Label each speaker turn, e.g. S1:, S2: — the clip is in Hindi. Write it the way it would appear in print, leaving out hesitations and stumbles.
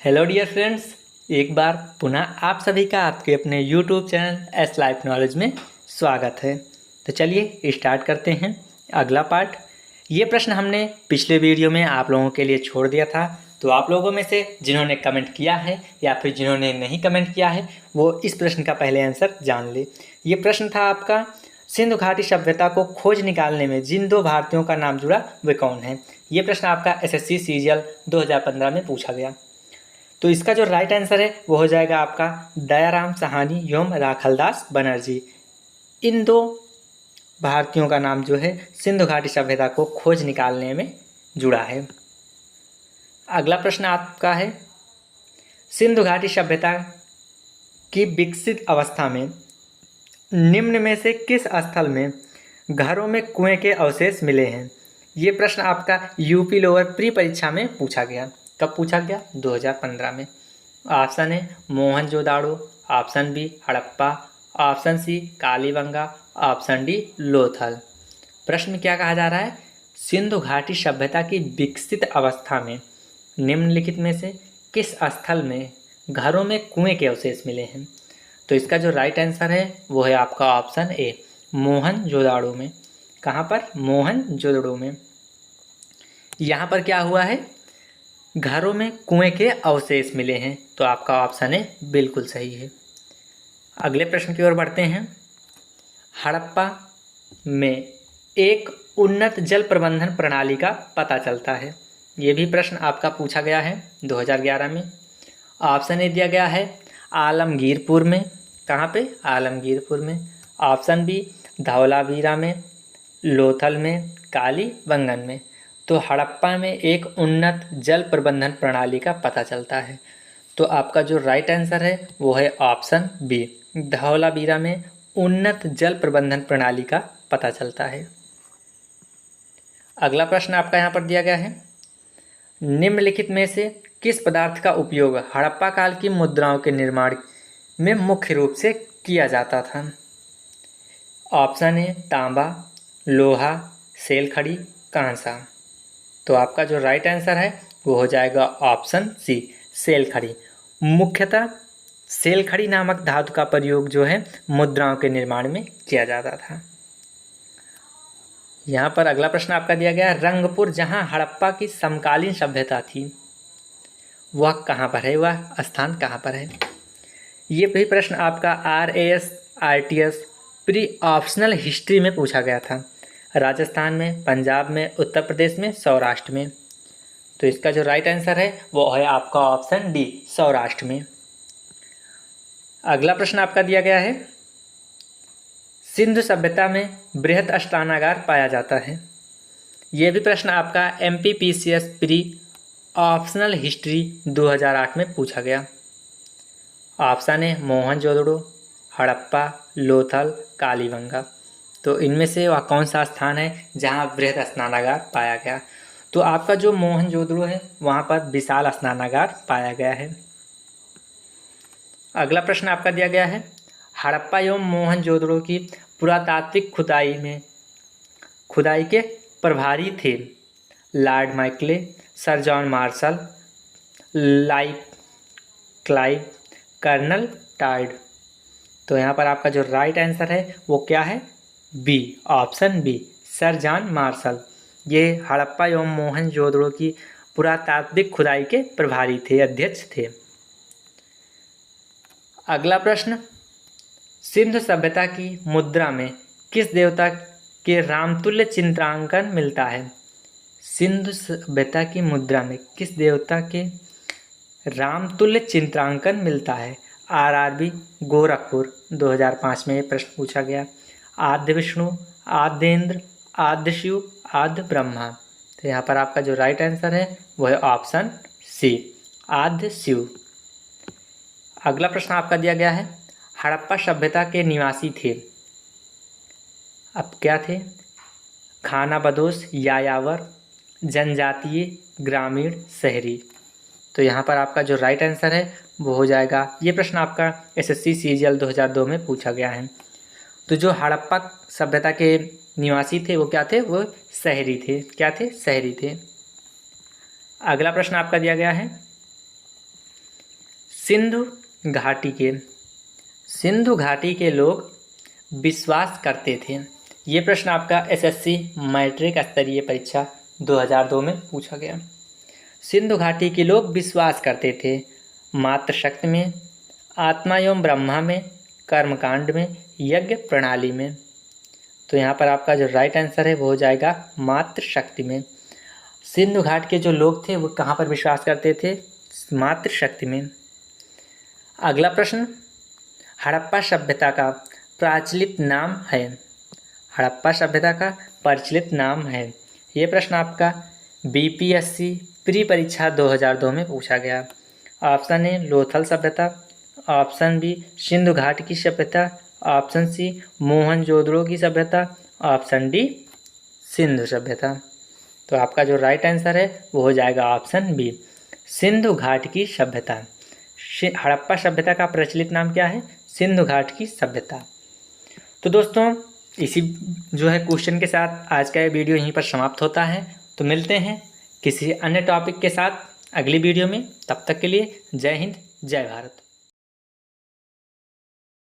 S1: हेलो डियर फ्रेंड्स, एक बार पुनः आप सभी का आपके अपने YouTube channel S life knowledge में स्वागत है। तो चलिए स्टार्ट करते हैं अगला पार्ट। ये प्रश्न हमने पिछले वीडियो में आप लोगों के लिए छोड़ दिया था, तो आप लोगों में से जिन्होंने कमेंट किया है या फिर जिन्होंने नहीं कमेंट किया है वो इस प्रश्न का पहले आंसर जान ले। ये प्रश्न था आपका, सिंधु घाटी सभ्यता को खोज निकालने में जिन दो भारतीयों का नाम जुड़ा वे कौन है। ये प्रश्न आपका एसएससी सीजीएल 2015 में पूछा गया। तो इसका जो राइट आंसर है वो हो जाएगा आपका दयाराम साहनी एवं राखलदास बनर्जी। इन दो भारतीयों का नाम जो है सिंधु घाटी सभ्यता को खोज निकालने में जुड़ा है। अगला प्रश्न आपका है, सिंधु घाटी सभ्यता की विकसित अवस्था में निम्न में से किस स्थल में घरों में कुएं के अवशेष मिले हैं। ये प्रश्न आपका यूपी लोअर प्री परीक्षा में पूछा गया। कब पूछा गया? 2015 में। ऑप्शन है Mohenjodaro, option B Harappa, option C Kalibangan, option D Lothal. प्रश्न में क्या कहा जा रहा है? सिंधु घाटी सभ्यता की विकसित अवस्था में निम्नलिखित में से किस स्थल में घरों में कुएं के अवशेष मिले हैं। तो इसका जो राइट आंसर है वो है आपका ऑप्शन ए मोहनजोदाड़ो में। कहाँ पर? मोहनजोदड़ो में। यहाँ पर क्या हुआ है? घरों में कुएं के अवशेष मिले हैं, तो आपका ऑप्शन है बिल्कुल सही है। अगले प्रश्न की ओर बढ़ते हैं। हड़प्पा में एक उन्नत जल प्रबंधन प्रणाली का पता चलता है। ये भी प्रश्न आपका पूछा गया है 2011 में। ऑप्शन ए दिया गया है आलमगीरपुर में। कहाँ पे? आलमगीरपुर में। ऑप्शन बी धौलावीरा में, लोथल में, कालीबंगन में। तो हड़प्पा में एक उन्नत जल प्रबंधन प्रणाली का पता चलता है, तो आपका जो राइट आंसर है वो है ऑप्शन बी धौलावीरा में उन्नत जल प्रबंधन प्रणाली का पता चलता है। अगला प्रश्न आपका यहाँ पर दिया गया है, निम्नलिखित में से किस पदार्थ का उपयोग हड़प्पा काल की मुद्राओं के निर्माण में मुख्य रूप से किया जाता था। ऑप्शन है तांबा, लोहा, सेलखड़ी, कांसा। तो आपका जो राइट आंसर है वो हो जाएगा ऑप्शन सी सेलखड़ी। मुख्यतः सेलखड़ी नामक धातु का प्रयोग जो है मुद्राओं के निर्माण में किया जाता था। यहाँ पर अगला प्रश्न आपका दिया गया है, रंगपुर जहाँ हड़प्पा की समकालीन सभ्यता थी वह कहाँ पर है, वह स्थान कहाँ पर है। ये भी प्रश्न आपका RAS RTS pre optional history में पूछा गया था। राजस्थान में, पंजाब में, उत्तर प्रदेश में, सौराष्ट्र में। तो इसका जो राइट आंसर है वो है आपका ऑप्शन डी सौराष्ट्र में। अगला प्रश्न आपका दिया गया है, सिंधु सभ्यता में बृहत अष्टानागार पाया जाता है। यह भी प्रश्न आपका MPPCS प्री ऑप्शनल हिस्ट्री 2008 में पूछा गया। ऑप्शन है मोहनजोदड़ो, हड़प्पा, लोथल, कालीबंगा। तो इनमें से वह कौन सा स्थान है जहाँ बृहद स्नानागार पाया गया। तो आपका जो मोहनजोदड़ो है वहाँ पर विशाल स्नानागार पाया गया है। अगला प्रश्न आपका दिया गया है, हड़प्पा एवं मोहनजोदड़ो की पुरातात्विक खुदाई के प्रभारी थे लॉर्ड माइकले, sir John Marshall, Clive, colonel टार्ड। तो यहाँ पर आपका जो राइट आंसर है वो क्या है? B option B sir John Marshall. ये हड़प्पा एवं मोहनजोदड़ो की पुरातात्विक खुदाई के प्रभारी थे, अध्यक्ष थे। अगला प्रश्न, सिंधु सभ्यता की मुद्रा में किस देवता के रामतुल्य चित्रांकन मिलता है। सिंधु सभ्यता की मुद्रा में किस देवता के रामतुल्य चित्रांकन मिलता है। RRB गोरखपुर 2005 में ये प्रश्न पूछा गया। आद्य विष्णु, आद्य इंद्र, आद्य शिव, आद्य ब्रह्मा। तो यहाँ पर आपका जो राइट आंसर है वो है ऑप्शन सी आद्य शिव। अगला प्रश्न आपका दिया गया है, हड़प्पा सभ्यता के निवासी थे। अब क्या थे? खानाबदोश, यायावर, जनजातीय, ग्रामीण, शहरी। तो यहाँ पर आपका जो राइट आंसर है वो हो जाएगा, ये प्रश्न आपका SSC CGL 2002 में पूछा गया है। तो जो हड़प्पा सभ्यता के निवासी थे वो क्या थे? वो शहरी थे। क्या थे? शहरी थे। अगला प्रश्न आपका दिया गया है, सिंधु घाटी के लोग विश्वास करते थे। ये प्रश्न आपका एसएससी मैट्रिक स्तरीय परीक्षा 2002 में पूछा गया। सिंधु घाटी के लोग विश्वास करते थे मातृशक्ति में, आत्मा एवं ब्रह्मा में, कर्मकांड में, यज्ञ प्रणाली में। तो यहाँ पर आपका जो राइट आंसर है वो हो जाएगा मातृशक्ति में। सिंधु घाट के जो लोग थे वो कहाँ पर विश्वास करते थे? मातृशक्ति में। अगला प्रश्न, हड़प्पा सभ्यता का प्रचलित नाम है। हड़प्पा सभ्यता का प्रचलित नाम है। ये प्रश्न आपका बीपीएससी प्री परीक्षा 2002 में पूछा गया। ऑप्शन ए लोथल सभ्यता, ऑप्शन बी सिंधु घाट की सभ्यता, ऑप्शन सी मोहनजोदड़ो की सभ्यता, ऑप्शन डी सिंधु सभ्यता। तो आपका जो राइट आंसर है वो हो जाएगा ऑप्शन बी सिंधु घाट की सभ्यता। हड़प्पा सभ्यता का प्रचलित नाम क्या है? सिंधु घाट की सभ्यता। तो दोस्तों इसी जो है क्वेश्चन के साथ आज का ये वीडियो यहीं पर समाप्त होता है। तो मिलते हैं किसी अन्य टॉपिक के साथ अगली वीडियो में। तब तक के लिए जय हिंद, जय भारत।